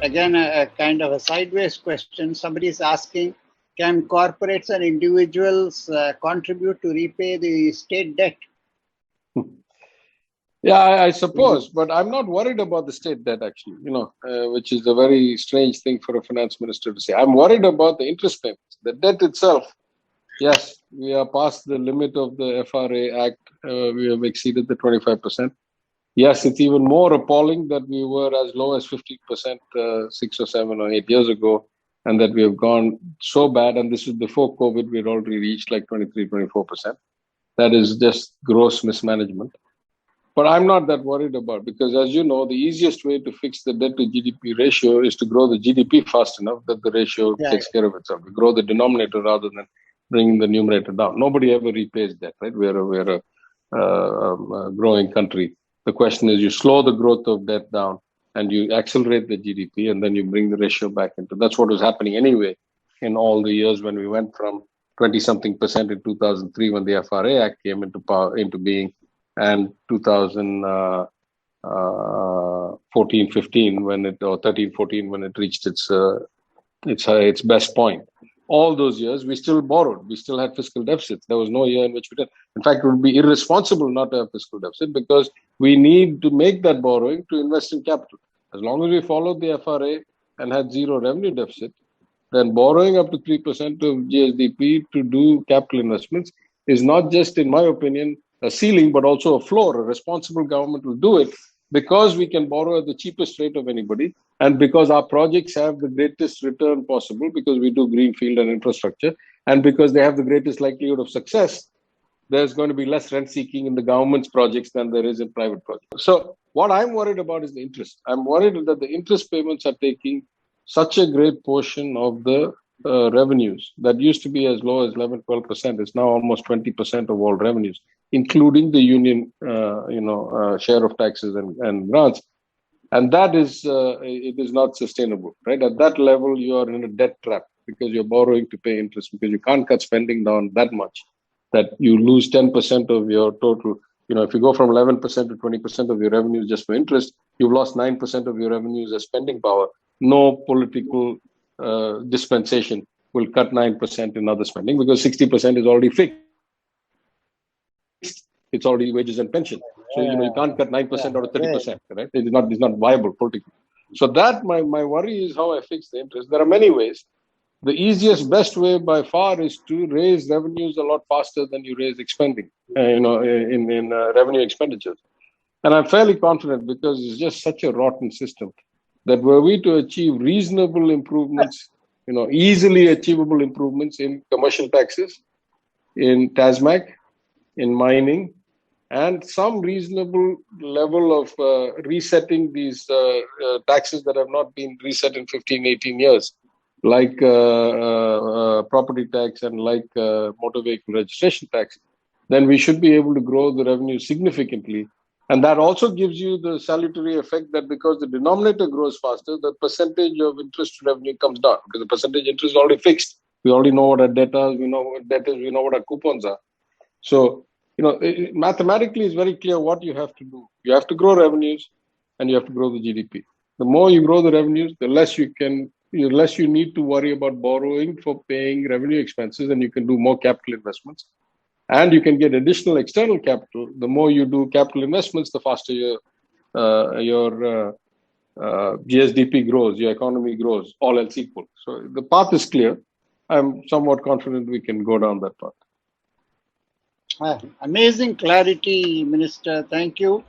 again, a kind of a sideways question. Somebody is asking, can corporates and individuals contribute to repay the state debt? Yeah, I suppose, but I'm not worried about the state debt actually, which is a very strange thing for a finance minister to say. I'm worried about the interest payments. The debt itself, yes, we are past the limit of the FRA Act. We have exceeded the 25%. Yes, it's even more appalling that we were as low as 15% 6 or 7 or 8 years ago, and that we have gone so bad. And this is before COVID, we'd already reached like 23, 24%. That is just gross mismanagement. But I'm not that worried about, because as you know, the easiest way to fix the debt to GDP ratio is to grow the GDP fast enough that the ratio takes care of itself. We grow the denominator rather than bringing the numerator down. Nobody ever repays debt, right? We're a growing country. The question is, you slow the growth of debt down and you accelerate the GDP, and then you bring the ratio back into. That's what was happening anyway in all the years when we went from 20-something% in 2003 when the FRA Act came into being, and 2014-15 when it, or 13-14 when it reached its best point. All those years we still borrowed, we still had fiscal deficits. There was no year in which we did. In fact, it would be irresponsible not to have fiscal deficit, because we need to make that borrowing to invest in capital. As long as we followed the FRA and had zero revenue deficit, then borrowing up to 3% of GSDP to do capital investments is not just, in my opinion, a ceiling, but also a floor. A responsible government will do it because we can borrow at the cheapest rate of anybody, and because our projects have the greatest return possible, because we do greenfield and infrastructure, and because they have the greatest likelihood of success. There's going to be less rent seeking in the government's projects than there is in private projects. So what I'm worried about is the interest. I'm worried that the interest payments are taking such a great portion of the revenues that used to be as low as 11-12%. It's now almost 20% of all revenues, including the union, share of taxes and grants. And that is, it is not sustainable, right? At that level, you are in a debt trap because you're borrowing to pay interest, because you can't cut spending down that much that you lose 10% of your total. If you go from 11% to 20% of your revenues just for interest, you've lost 9% of your revenues as spending power. No political dispensation will cut 9% in other spending, because 60% is already fixed. It's already wages and pension. So, you can't cut 9% out of 30%, right? It's not viable politically. So that, my worry is how I fix the interest. There are many ways. The easiest, best way by far is to raise revenues a lot faster than you raise expending, in revenue expenditures. And I'm fairly confident, because it's just such a rotten system, that were we to achieve reasonable improvements, easily achievable improvements in commercial taxes, in TASMAC, in mining, and some reasonable level of resetting these taxes that have not been reset in 15, 18 years, like property tax and like motor vehicle registration tax, then we should be able to grow the revenue significantly. And that also gives you the salutary effect that because the denominator grows faster, the percentage of interest revenue comes down, because the percentage interest is already fixed. We already know what our debt is, we know what debt is, we know what our coupons are. So, mathematically it's very clear what you have to do. You have to grow revenues and you have to grow the GDP. The more you grow the revenues, the less you need to worry about borrowing for paying revenue expenses, and you can do more capital investments. And you can get additional external capital. The more you do capital investments, the faster your GSDP grows, your economy grows, all else equal. So the path is clear. I'm somewhat confident we can go down that path. Amazing clarity, Minister. Thank you.